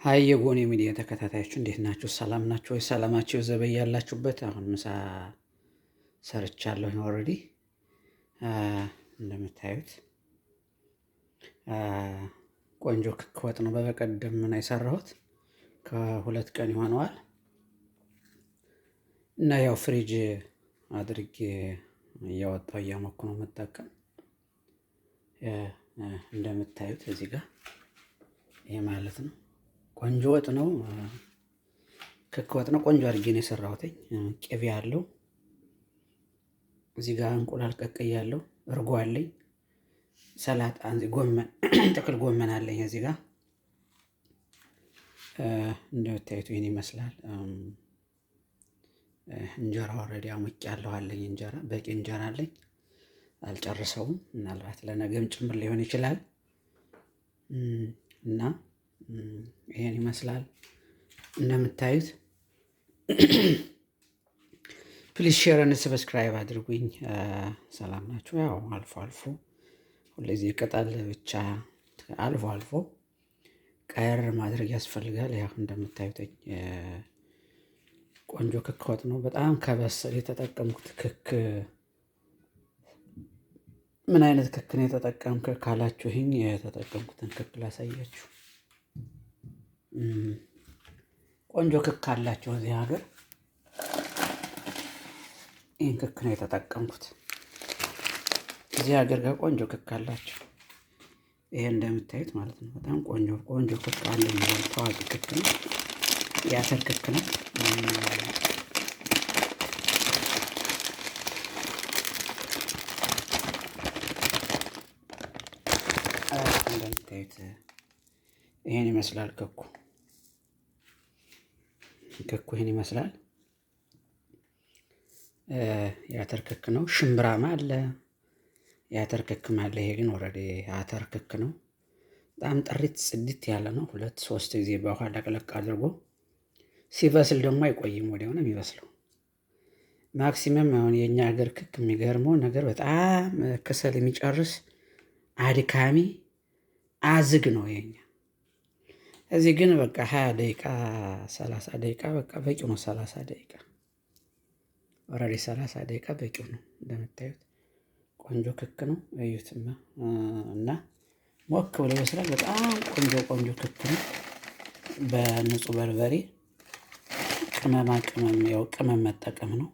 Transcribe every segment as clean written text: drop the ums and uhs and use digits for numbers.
ሀይ የጎኔ ሚዲያ ተከታታዮች እንዴት ናችሁ? ሰላም ናችሁ ወይ? ሰላማችሁ ዘበይ ያላችሁበት። አሁን ምሳ ሰርቻለሁ ኦልሬዲ። እንደምታዩት ቆንጆ ክክ ወጥ ነው። በቀደም ምን የሰራሁት ከሁለት ቀን ይሆነዋል እና ያው ፍሪጅ አድርጌ እያወጣሁ እያሞኩ ነው መጠቀም። እንደምታዩት እዚህ ጋር ይሄ ማለት ነው ቆንጆ ወጥ ነው። ክክ ወጥ ነው። ቆንጆ አድርጌ ነው የሰራሁት። ቅቤ አለው እዚህ ጋር እንቁላል ቀቅያለሁ፣ እርጎ አለኝ፣ ሰላጣ፣ ጎመን ጥቅል ጎመን አለኝ እዚህ ጋር እንደምታዩት ይሄን ይመስላል። እንጀራ ኦልሬዲ አሙቄያለሁ አለኝ። እንጀራ በቂ እንጀራ አለኝ፣ አልጨርሰውም። ምናልባት ለነገም ጭምር ሊሆን ይችላል እና ይሄን ይመስላል እንደምታዩት። ፕሊዝ ሼር እና ሰብስክራይብ አድርጉኝ። ሰላም ናችሁ? ያው አልፎ አልፎ ሁልጊዜ ቅጠል ብቻ አልፎ አልፎ ቀየር ማድረግ ያስፈልጋል። ያው እንደምታዩት ቆንጆ ክክ ወጥ ነው። በጣም ከበሰለ የተጠቀምኩት ክክ ምን አይነት ክክ ነው የተጠቀምክ ካላችሁኝ የተጠቀምኩትን ክክ ላሳያችሁ። ቆንጆ ክክ አላቸው እዚህ ሀገር። ይህን ክክ ነው የተጠቀምኩት። እዚህ ሀገር ጋር ቆንጆ ክክ አላቸው። ይሄ እንደምታዩት ማለት ነው። በጣም ቆንጆ ክክ አለ። ታዋቂ ክክ ነው፣ የአተር ክክ ነው። እንደምታዩት ይሄን ይመስላል ክኩ ይሄን ይመስላል። የአተር ክክ ነው። ሽምብራማ አለ፣ የአተር ክክም አለ። ይሄ ግን ኦልሬዲ የአተር ክክ ነው። በጣም ጥሪት ጽድት ያለ ነው። 2-3 ጊዜ በውሃ ለቅለቅ አድርጎ ሲበስል ደግሞ አይቆይም፣ ወዲያው ነው የሚበስለው። ማክሲመም አሁን የኛ ሀገር ክክ የሚገርመው ነገር በጣም ከሰል የሚጨርስ አድካሚ አዝግ ነው የኛ። እዚህ ግን በቃ 20 ደቂቃ 30 ደቂቃ በቃ በቂው ነው። 30 ደቂቃ ኦልሬዲ 30 ደቂቃ በቂው ነው። እንደምታዩት ቆንጆ ክክ ነው። እዩትማ እና ሞክ ብሎ ይመስላል። በጣም ቆንጆ ክክ ነው። በንጹህ በርበሬ ቅመም መጠቀም ነው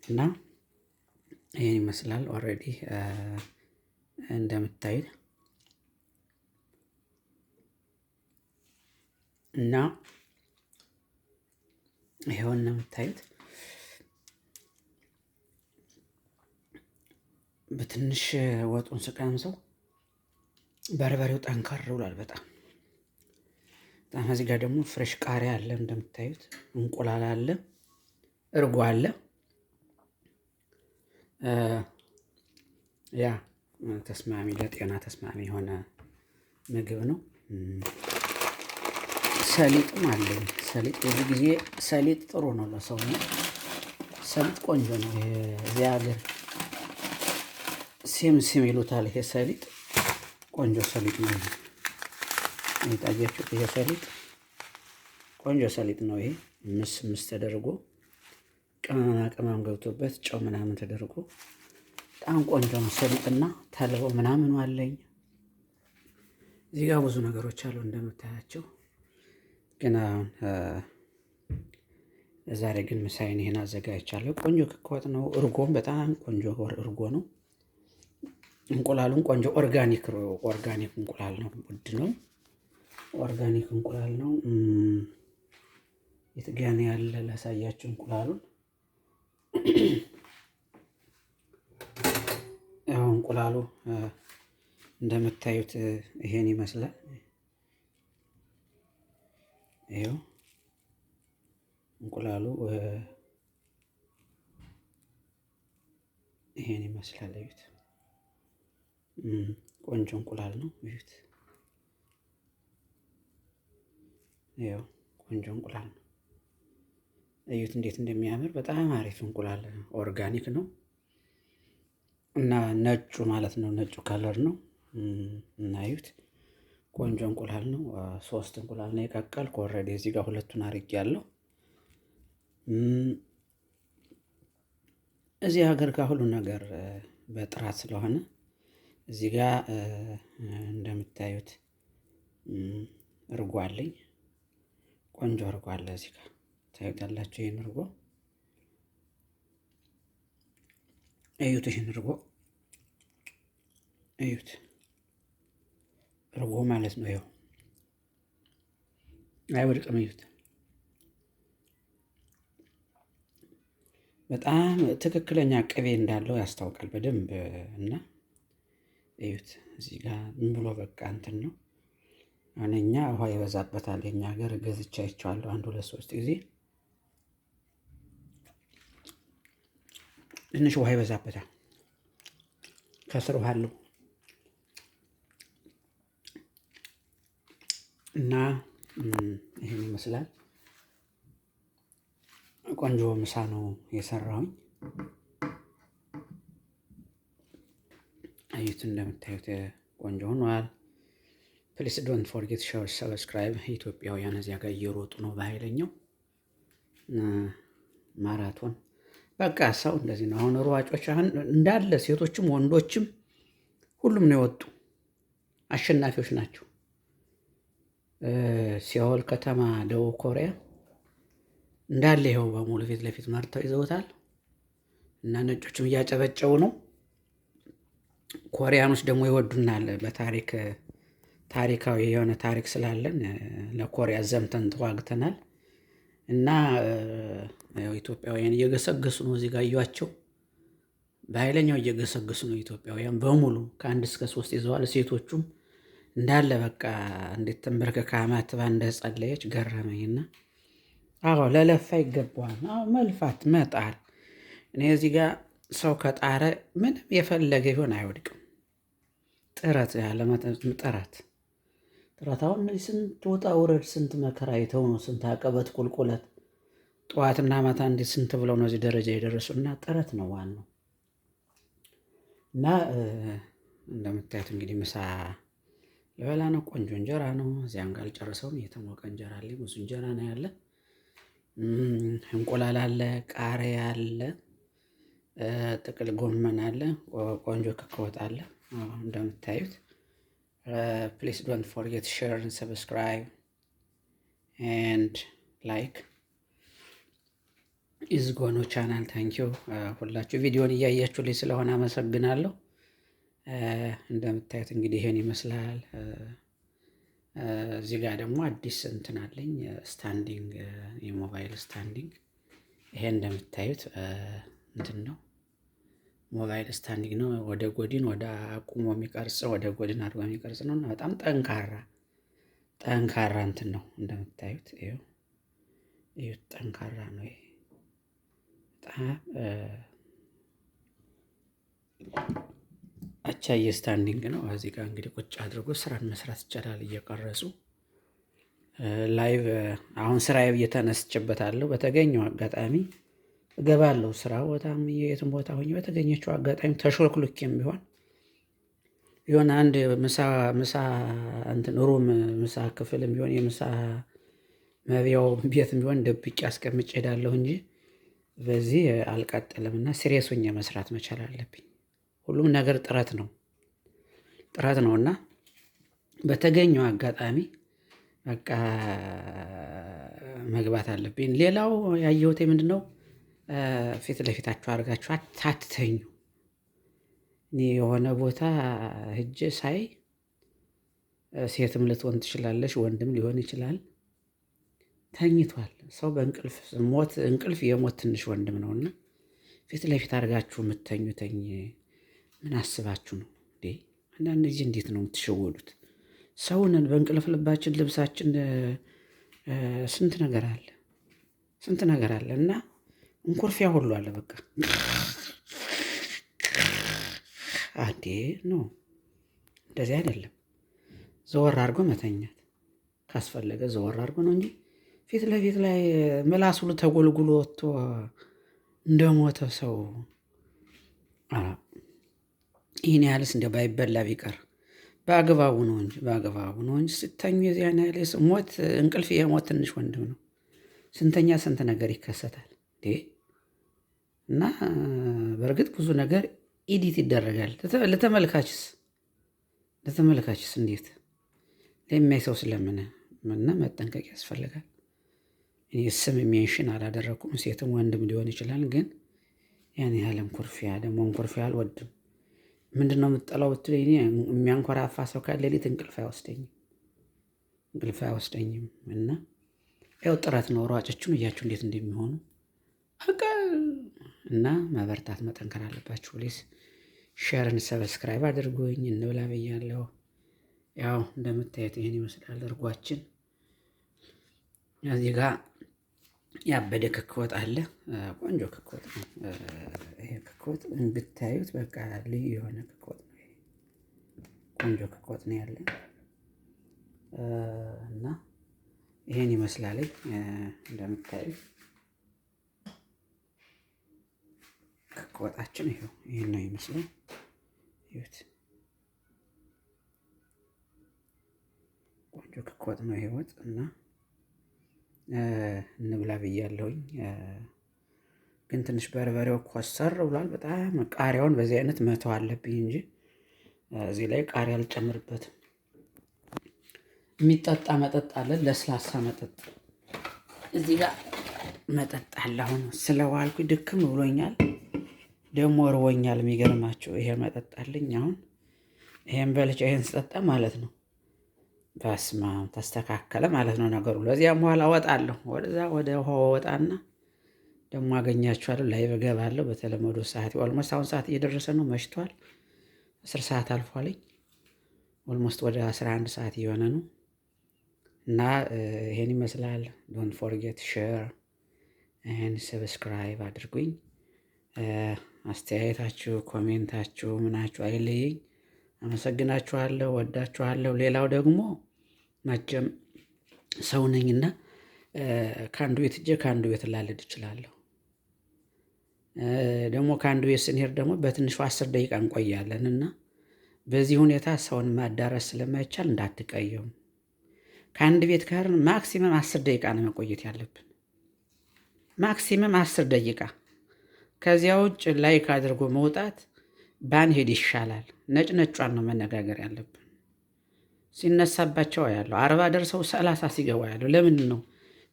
እና ይሄን ይመስላል። ኦልሬዲ እንደምታዩት እና ይሄውን ነው የምታዩት። በትንሽ ወጡን ስቀምሰው በርበሬው ጠንከር ብሏል በጣም። እዚህ ጋር ደግሞ ፍሬሽ ቃሪያ አለ እንደምታዩት፣ እንቁላል አለ፣ እርጎ አለ። ያ ተስማሚ ለጤና ተስማሚ የሆነ ምግብ ነው። ሰሊጥም አለኝ። ሰሊጥ ብዙ ጊዜ ሰሊጥ ጥሩ ነው ለሰው ነው። ሰሊጥ ቆንጆ ነው። እዚህ ሀገር ሲም ይሉታል። ይሄ ሰሊጥ ቆንጆ ሰሊጥ ነው። የታያችሁት ይሄ ሰሊጥ ቆንጆ ሰሊጥ ነው። ይሄ ምስ ተደርጎ ቅመም ገብቶበት ጨው ምናምን ተደርጎ በጣም ቆንጆ ነው። ሰሊጥና ተልቦ ምናምን አለኝ። እዚህ ጋር ብዙ ነገሮች አሉ እንደምታያቸው። ግን አሁን ዛሬ ግን ምሳዬን ይሄን አዘጋጅቻለሁ። ቆንጆ ክክ ወጥ ነው። እርጎም በጣም ቆንጆ እርጎ ነው። እንቁላሉን ቆንጆ ኦርጋኒክ እንቁላል ነው። ውድ ነው። ኦርጋኒክ እንቁላል ነው። የት ጋ ነው ያለ ላሳያችሁ እንቁላሉን። ያው እንቁላሉ እንደምታዩት ይሄን ይመስላል። ይሄው እንቁላሉ ይሄን ይመስላል። እዩት። ቆንጆ እንቁላል ነው። እዩት። ይሄው ቆንጆ እንቁላል ነው። እዩት እንዴት እንደሚያምር። በጣም አሪፍ እንቁላል ኦርጋኒክ ነው እና ነጩ ማለት ነው። ነጩ ከለር ነው እና እዩት ቆንጆ እንቁላል ነው። 3 እንቁላል ነው የቀቀልኩ። ኦልሬዲ እዚህ ጋር 2ቱን አድርጌያለሁ። እዚህ ሀገር ጋር ሁሉ ነገር በጥራት ስለሆነ እዚህ ጋር እንደምታዩት እርጎ አለኝ። ቆንጆ እርጎ አለ እዚህ ጋር ታዩታላችሁ። ይህን እርጎ እዩት። ይህን እርጎ እዩት። እርጎ ማለት ነው። ይኸው አይወድቅም። እዩት። በጣም ትክክለኛ ቅቤ እንዳለው ያስታውቃል በደንብ እና እዩት። እዚህ ጋር ምን ብሎ በቃ እንትን ነው። አሁን እኛ ውሃ ይበዛበታል። የኛ ሀገር ገዝቼ አይቼዋለሁ 1 2 3 ጊዜ ትንሽ ውሃ ይበዛበታል። ከስር ውሃ አለው እና ይሄን ይመስላል። ቆንጆ ምሳ ነው የሰራሁኝ። አዩት፣ እንደምታዩት ቆንጆ ሆኗል። ፕሊስ ዶንት ፎርጌት ሼር ሰብስክራይብ። ኢትዮጵያውያን እዚያ ጋር እየሮጡ ነው በኃይለኛው ማራቶን። በቃ ሰው እንደዚህ ነው። አሁን ሯጮች አሁን እንዳለ ሴቶችም ወንዶችም ሁሉም ነው የወጡ አሸናፊዎች ናቸው። ሲኦል ከተማ ደቡብ ኮሪያ እንዳለ ይኸው በሙሉ ፊት ለፊት መርተው ይዘውታል እና ነጮችም እያጨበጨቡ ነው። ኮሪያኖች ደግሞ ይወዱናል። ታሪካዊ የሆነ ታሪክ ስላለን ለኮሪያ ዘምተን ተዋግተናል እና ኢትዮጵያውያን እየገሰገሱ ነው። እዚህ ጋር እዩዋቸው፣ በኃይለኛው እየገሰገሱ ነው። ኢትዮጵያውያን በሙሉ ከ1 እስከ 3 ይዘዋል። ሴቶቹም እንዳለ በቃ እንዴት ተንበርከካ ማትባ እንደጸለየች ገረመኝና፣ አዎ ለለፋ ይገባዋል። አዎ መልፋት መጣር። እኔ እዚህ ጋር ሰው ከጣረ ምንም የፈለገ ቢሆን አይወድቅም። ጥረት ያለ ጥረት አሁን እነዚህ ስንት ወጣ ውረድ ስንት መከራ አይተው ነው ስንት አቀበት ቁልቁለት ጠዋትና ማታ እንዴት ስንት ብለው ነው እዚህ ደረጃ የደረሱና ጥረት ነው ዋናው። እና እንደምታዩት እንግዲህ ምሳ ልበላ ነው። ቆንጆ እንጀራ ነው። እዚያም ጋር አልጨርሰውም። የተሞቀ እንጀራ አለ። ብዙ እንጀራ ነው ያለ። እንቁላል አለ፣ ቃሪያ አለ፣ ጥቅል ጎመን አለ፣ ቆንጆ ክክ ወጥ አለ። እንደምታዩት ፕሊስ ዶንት ፎርጌት ሼር and subscribe and like ኢዝጎኖ ቻናል ታንኪዩ። ሁላችሁ ቪዲዮን እያያችሁልኝ ስለሆነ አመሰግናለሁ። እንደምታዩት እንግዲህ ይሄን ይመስላል። እዚህ ጋር ደግሞ አዲስ እንትን አለኝ ስታንዲንግ፣ የሞባይል ስታንዲንግ። ይሄ እንደምታዩት እንትን ነው፣ ሞባይል ስታንዲንግ ነው። ወደ ጎድን ወደ አቁሞ የሚቀርጽ ወደ ጎድን አድርጎ የሚቀርጽ ነው እና በጣም ጠንካራ እንትን ነው። እንደምታዩት ይኸው ጠንካራ ነው። ይሄ በጣም አቻዬ ስታንዲንግ ነው። እዚህ ጋር እንግዲህ ቁጭ አድርጎ ስራን መስራት ይቻላል እየቀረጹ ላይቭ። አሁን ስራዬ እየተነስችበታለሁ። በተገኘው አጋጣሚ እገባለሁ ስራ ቦታም የትም ቦታ ሆኜ በተገኘችው አጋጣሚ ተሾልኩልኬም ቢሆን የሆነ አንድ ምሳ እንትን ሩም ምሳ ክፍልም ቢሆን የምሳ መብያው ቤትም ቢሆን ደብቄ አስቀምጬ ሄዳለሁ እንጂ በዚህ አልቀጥልም እና ሲሪየስ ሆኜ መስራት መቻል አለብኝ። ሁሉም ነገር ጥረት ነው እና በተገኘው አጋጣሚ በቃ መግባት አለብኝ። ሌላው ያየሁት ምንድን ነው፣ ፊት ለፊታችሁ አድርጋችሁ አትተኙ። እኔ የሆነ ቦታ ሂጄ ሳይ ሴትም ልትሆን ትችላለች፣ ወንድም ሊሆን ይችላል፣ ተኝቷል ሰው በእንቅልፍ እንቅልፍ የሞት ትንሽ ወንድም ነውና ፊት ለፊት አድርጋችሁ የምትተኙተኝ ምን አስባችሁ ነው እንዴ? አንዳንድ ጊዜ እንዴት ነው የምትሸወዱት? ሰውንን በእንቅልፍ ልባችን ልብሳችን ስንት ነገር አለ እና እንኩርፊያ ሁሉ አለ። በቃ አንዴ ነው እንደዚህ አይደለም። ዘወር አድርጎ መተኛት ካስፈለገ ዘወር አድርጎ ነው እንጂ ፊት ለፊት ላይ ምላስ ሁሉ ተጎልጉሎ ወጥቶ እንደሞተ ሰው ይህን ያህልስ እንደ ባይበላ ቢቀር በአግባቡ ነው እንጂ በአግባቡ ነው እንጂ ስተኙ የዚያን ያህል ሞት እንቅልፍ የሞት ትንሽ ወንድም ነው። ስንተኛ ስንት ነገር ይከሰታል እንዴ! እና በእርግጥ ብዙ ነገር ኢዲት ይደረጋል። ለተመልካችስ እንዴት ለሚያይ ሰው ስለምን እና መጠንቀቅ ያስፈልጋል። እኔ ስም ሜንሽን አላደረኩም። ሴትም ወንድም ሊሆን ይችላል። ግን ያን ያህልም ኩርፊያ ደግሞ ኩርፊያ አልወድም። ምንድነው የምትጠላው ብትለኝ የሚያንኮራፋ ሰው ካለ ሌሊት እንቅልፍ አይወስደኝም። እና ያው ጥረት ነው። ሯጮቹን እያችሁ እንዴት እንደሚሆኑ በቃ እና መበርታት መጠንከር አለባችሁ። ፕሊዝ ሼርን ሰብስክራይብ አድርጉኝ። እንብላ ብያለሁ። ያው እንደምታዩት ይሄን ይመስላል እርጓችን። እዚህ ጋር ያበደ ክክ ወጥ አለ። ቆንጆ ክክ ወጥ ነው። ይሄ ክክ ወጥ ብታዩት በቃ ልዩ የሆነ ክክ ወጥ ነው። ቆንጆ ክክ ወጥ ነው ያለ እና ይሄን ይመስላል እንደምታዩት ክክ ወጣችን ይሄን ነው ይመስላል። ይሁት ቆንጆ ክክ ወጥ ነው ይሄ ወጥ እና እንብላ ብያለሁኝ። ግን ትንሽ በርበሬው ኮሰር ብሏል በጣም። ቃሪያውን በዚህ አይነት መተው አለብኝ እንጂ እዚህ ላይ ቃሪያ አልጨምርበትም። የሚጠጣ መጠጥ አለ፣ ለስላሳ መጠጥ እዚህ ጋር መጠጥ አለ። አሁን ስለዋልኩ ድክም ብሎኛል፣ ደግሞ እርቦኛል። የሚገርማቸው ይሄ መጠጥ አለኝ። አሁን ይሄን በልቼ ይሄን ስጠጣ ማለት ነው በስመ አብ ተስተካከለ ማለት ነው ነገሩ። ለዚያም በኋላ እወጣለሁ ወደዛ ወደ ውሃው ወጣና ደግሞ አገኛችኋለሁ። ላይቭ እገባለሁ በተለመደው ሰዓት። ኦልሞስት አሁን ሰዓት እየደረሰ ነው፣ መሽቷል። 10 ሰዓት አልፏልኝ። ኦልሞስት ወደ 11 ሰዓት እየሆነ ነው እና ይሄን ይመስላል። ዶንት ፎርጌት ሼር ኤንድ ሰብስክራይብ አድርጉኝ። አስተያየታችሁ፣ ኮሜንታችሁ ምናችሁ አይለየኝ። አመሰግናችኋለሁ፣ ወዳችኋለሁ። ሌላው ደግሞ መቼም ሰው ነኝና ከአንዱ ቤት እጄ ከአንዱ ቤት ላለድ እችላለሁ። ደግሞ ከአንዱ ቤት ስንሄድ ደግሞ በትንሹ 10 ደቂቃ እንቆያለን እና በዚህ ሁኔታ ሰውን ማዳረስ ስለማይቻል እንዳትቀየሙ። ከአንድ ቤት ጋር ማክሲመም 10 ደቂቃ ነው መቆየት ያለብን። ማክሲመም 10 ደቂቃ። ከዚያ ውጭ ላይክ አድርጎ መውጣት ባንሄድ ይሻላል። ነጯን ነው መነጋገር ያለብን። ሲነሳባቸው ያለው 40 ደርሰው 30 ሲገባ ያለው ለምንድን ነው?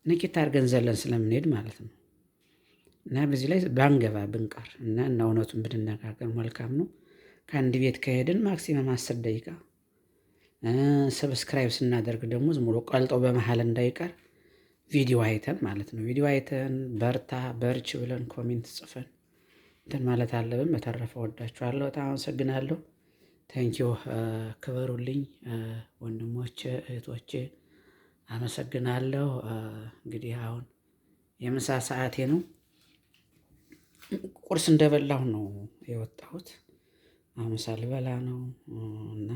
ንኪት አድርገን ዘለን ስለምንሄድ ማለት ነው። እና በዚህ ላይ ባንገባ ብንቀር እና እውነቱን ብንነጋገር መልካም ነው። ከአንድ ቤት ከሄድን ማክሲመም 10 ደቂቃ። ሰብስክራይብ ስናደርግ ደግሞ ዝም ብሎ ቀልጦ በመሀል እንዳይቀር ቪዲዮ አይተን ማለት ነው። ቪዲዮ አይተን በርታ በርች ብለን ኮሜንት ጽፈን እንትን ማለት አለብን። በተረፈ ወዳችኋለሁ፣ በጣም አመሰግናለሁ። ታንኪዩ። ክበሩልኝ ወንድሞቼ እህቶቼ፣ አመሰግናለሁ። እንግዲህ አሁን የምሳ ሰዓቴ ነው። ቁርስ እንደበላሁ ነው የወጣሁት። አሁን ምሳ ልበላ ነው እና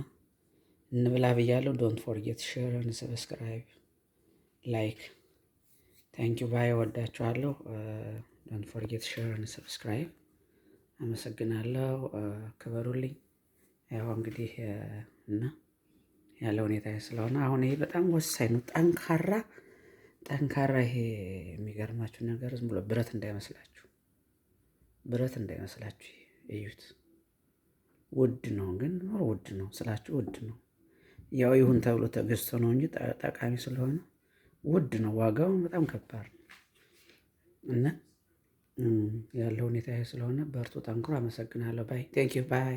እንብላ ብያለሁ። ዶንት ፎርጌት ሼር እና ሰብስክራይብ ላይክ። ታንኪዩ ባይ። ወዳችኋለሁ። ዶንት ፎርጌት ሼር እና ሰብስክራይብ። አመሰግናለሁ። ክበሩልኝ። ያው እንግዲህ እና ያለ ሁኔታ ስለሆነ አሁን ይሄ በጣም ወሳኝ ነው። ጠንካራ ይሄ የሚገርማችሁ ነገር ዝም ብሎ ብረት እንዳይመስላችሁ እዩት። ውድ ነው ግን ውድ ነው ስላችሁ ውድ ነው። ያው ይሁን ተብሎ ተገዝቶ ነው እንጂ ጠቃሚ ስለሆነ ውድ ነው። ዋጋው በጣም ከባድ ነው እና ያለው ሁኔታ ስለሆነ በርቱ፣ ጠንክሮ። አመሰግናለሁ። ባይ ቴንክ ዩ ባይ።